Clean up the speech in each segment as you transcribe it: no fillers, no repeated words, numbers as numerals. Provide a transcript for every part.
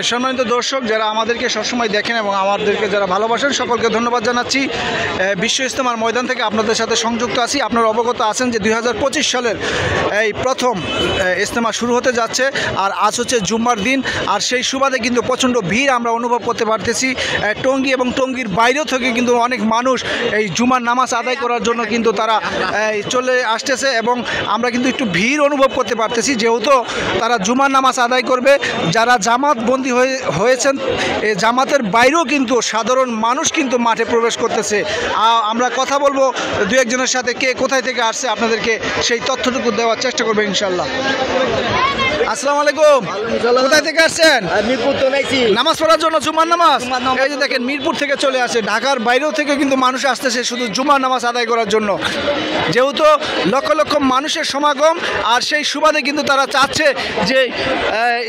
সম্মানিত দর্শক যারা আমাদেরকে সবসময় দেখেন এবং আমাদেরকে যারা ভালোবাসেন সকলকে ধন্যবাদ জানাচ্ছি। বিশ্ব ইজতেমার ময়দান থেকে আপনাদের সাথে সংযুক্ত আছি। আপনারা অবগত আছেন যে 2025 সালের এই প্রথম ইজতেমা শুরু হতে যাচ্ছে, আর আজ হচ্ছে জুম্মার দিন। আর সেই সুবাদে কিন্তু প্রচণ্ড ভিড় আমরা অনুভব করতে পারতেছি। টঙ্গী এবং টঙ্গীর বাইরেও থেকে কিন্তু অনেক মানুষ এই জুমার নামাজ আদায় করার জন্য কিন্তু তারা চলে আসতেছে, এবং আমরা কিন্তু একটু ভিড় অনুভব করতে পারতেছি, যেহেতু তারা জুমার নামাজ আদায় করবে। যারা জামাত বন্দী হয়েছেন, এই জামাতের বাইরেও কিন্তু সাধারণ মানুষ কিন্তু মাঠে প্রবেশ করতেছে। আমরা কথা বলবো দু একজনের সাথে, কে কোথায় থেকে আসছে আপনাদেরকে সেই তথ্যটুকু দেওয়ার চেষ্টা করবে ইনশাল্লাহ। আসসালামু আলাইকুম, কোথায় থেকে আসছেন? মিরপুর তো নাইছি নামাজ পড়ার জন্য, জুমার নামাজ। এই যে দেখেন মিরপুর থেকে চলে আসে, ঢাকার বাইরেও থেকে কিন্তু মানুষ আসতেছে শুধু জুমার নামাজ আদায় করার জন্য, যেহেতু লক্ষ লক্ষ মানুষের সমাগম। আর সেই সুবাদে কিন্তু তারা চাচ্ছে যে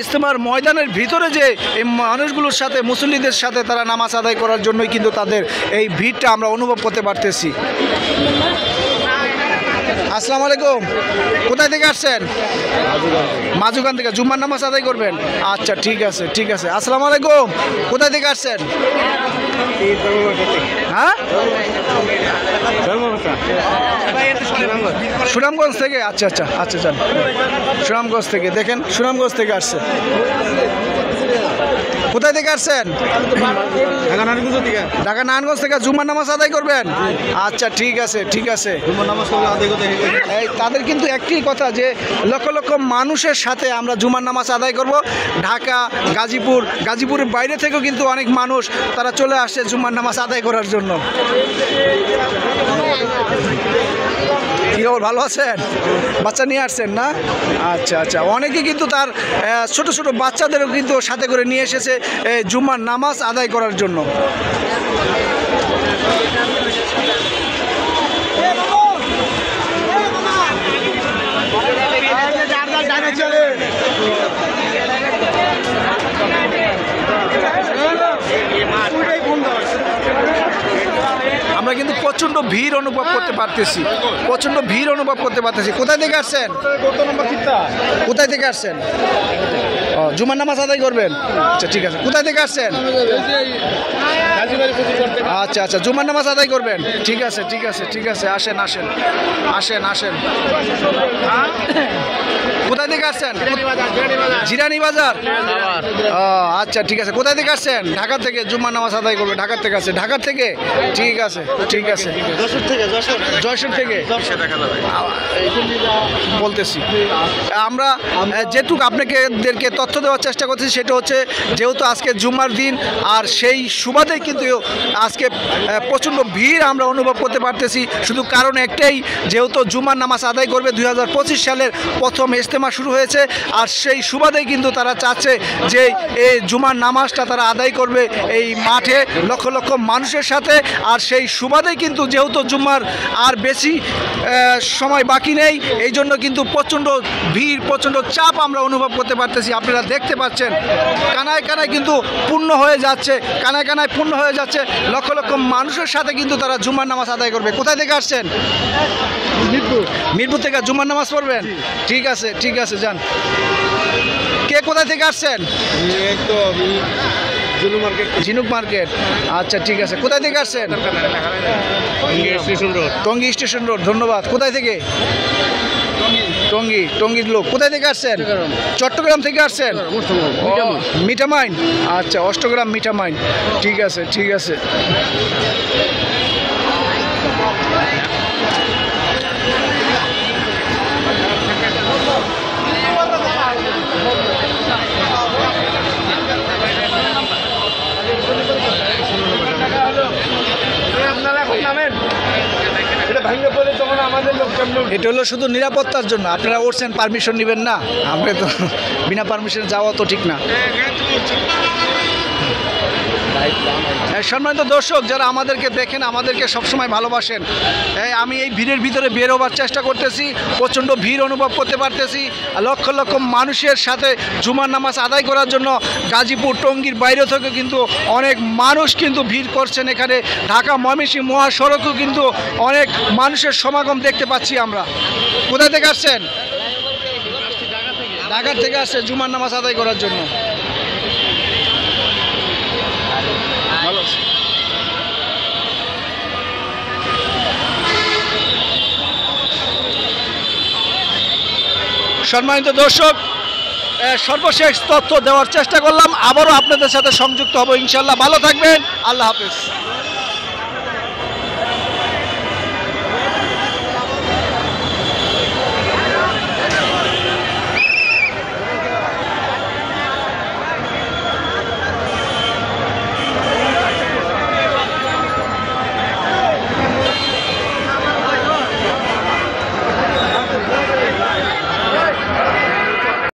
ইজতেমার ময়দানের ভিতরে যে এই মানুষগুলোর সাথে, মুসল্লিদের সাথে তারা নামাজ আদায় করার জন্যই কিন্তু তাদের এই ভিড়টা আমরা অনুভব করতে পারতেছি। আসসালামু আলাইকুম, কোথায় থেকে আসছেন? মাজুগান থেকে। জুম্মার নামাজ আদায় করবেন? আচ্ছা, ঠিক আছে ঠিক আছে। আসসালামু আলাইকুম, কোথায় থেকে আসছেন? হ্যাঁ, সুনামগঞ্জ থেকে। আচ্ছা আচ্ছা আচ্ছা, যান সুনামগঞ্জ থেকে। দেখেন সুনামগঞ্জ থেকে আসছে। কোথায় থেকে আসছেন? ঢাকা নারায়ণগঞ্জ থেকে। জুম্মার নামাজ আদায় করবেন? আচ্ছা, ঠিক আছে ঠিক আছে। এই তাদের কিন্তু একটি কথা যে লক্ষ লক্ষ মানুষের সাথে আমরা জুম্মার নামাজ আদায় করব। ঢাকা, গাজীপুরের বাইরে থেকেও কিন্তু অনেক মানুষ তারা চলে আসছে জুম্মার নামাজ আদায় করার জন্য। কি খবর, ভালো আছেন? বাচ্চা নিয়ে আসছেন না? আচ্ছা আচ্ছা। অনেকে কিন্তু তার ছোট ছোট বাচ্চাদেরও কিন্তু সাথে করে নিয়ে এসেছে জুম্মার নামাজ আদায় করার জন্য। আমরা কিন্তু প্রচণ্ড ভিড় অনুভব করতে পারতেছি, প্রচণ্ড ভিড় অনুভব করতে পারতেছি। কোথায় থেকে আসছেন? কোথায় থেকে আসছেন? ও, জুমার নামাজ আদায় করবেন? আচ্ছা, ঠিক আছে। কোথায় থেকে আসছেন? আচ্ছা আচ্ছা, জুমার নামাজ আদায় করবেন? ঠিক আছে ঠিক আছে ঠিক আছে। আসেন আসেন আসেন আসেন। কোথায় থেকে আসছেন? জিরানি বাজার। আচ্ছা, ঠিক আছে। কোথায় থেকে আসছেন? ঢাকা থেকে। জুম্মার নামাজ আদায় করবে ঢাকার থেকে আসছে? ঢাকার থেকে, ঠিক আছে ঠিক আছে। যশোর থেকে বলতেছি। আমরা যেটুকু আপনাদেরকে তথ্য দেওয়ার চেষ্টা করছি সেটা হচ্ছে, যেহেতু আজকে জুম্মার দিন, আর সেই সুবাদে কিন্তু আজকে প্রচণ্ড ভিড় আমরা অনুভব করতে পারতেছি। শুধু কারণ একটাই, যেহেতু জুম্মার নামাজ আদায় করবে, 2025 সালের প্রথম ইজতেমা শুরু হয়েছে। আর সেই সুবাদেই কিন্তু তারা চাচ্ছে যে এই জুমার নামাজটা তারা আদায় করবে এই মাঠে লক্ষ লক্ষ মানুষের সাথে। আর সেই সুবাদেই কিন্তু যেহেতু জুম্মার আর বেশি সময় বাকি নেই, এই জন্য কিন্তু প্রচণ্ড ভিড়, প্রচণ্ড চাপ আমরা অনুভব করতে পারতেছি। আপনারা দেখতে পাচ্ছেন কানায় কানায় কিন্তু পূর্ণ হয়ে যাচ্ছে, কানায় কানায় পূর্ণ হয়ে যাচ্ছে। লক্ষ লক্ষ মানুষের সাথে কিন্তু তারা জুমার নামাজ আদায় করবে। কোথায় থেকে আসছেন? মিরপুর থেকে। জুমার নামাজ পড়বেন? ঠিক আছে ঠিক আছে, যান। কে কোথায় থেকে আসছেন? ঝিনুক মার্কেট। আচ্ছা, ঠিক আছে। কোথায় থেকে আসছেন? Tongi station road. ধন্যবাদ। কোথায় থেকে? টঙ্গীর লোক। কোথায় থেকে আসছেন? চট্টগ্রাম থেকে আসছেন? মিঠামাইন। আচ্ছা, অষ্টগ্রাম মিঠামাইন। ঠিক আছে ঠিক আছে। এটা হলো শুধু নিরাপত্তার জন্য। আপনারা উঠছেন, পারমিশন নেবেন না? আপনি তো বিনা পারমিশনে যাওয়া তো ঠিক না। সম্মানিত দর্শক যারা আমাদেরকে দেখেন, আমাদেরকে সবসময় ভালোবাসেন, আমি এই ভিড়ের ভিতরে বের হবার চেষ্টা করতেছি। প্রচণ্ড ভিড় অনুভব করতে পারতেছি। লক্ষ লক্ষ মানুষের সাথে জুমার নামাজ আদায় করার জন্য গাজীপুর, টঙ্গীর বাইরে থেকে কিন্তু অনেক মানুষ কিন্তু ভিড় করছেন এখানে। ঢাকা ময়মনসিংহ মহাসড়কেও কিন্তু অনেক মানুষের সমাগম দেখতে পাচ্ছি আমরা। কোথায় থেকে আসছেন? ঢাকার থেকে আসছে জুমার নামাজ আদায় করার জন্য। সম্মানিত দর্শক, সর্বশেষ তথ্য দেওয়ার চেষ্টা করলাম। আবারও আপনাদের সাথে সংযুক্ত হব ইনশাল্লাহ। ভালো থাকবেন, আল্লাহ হাফেজ।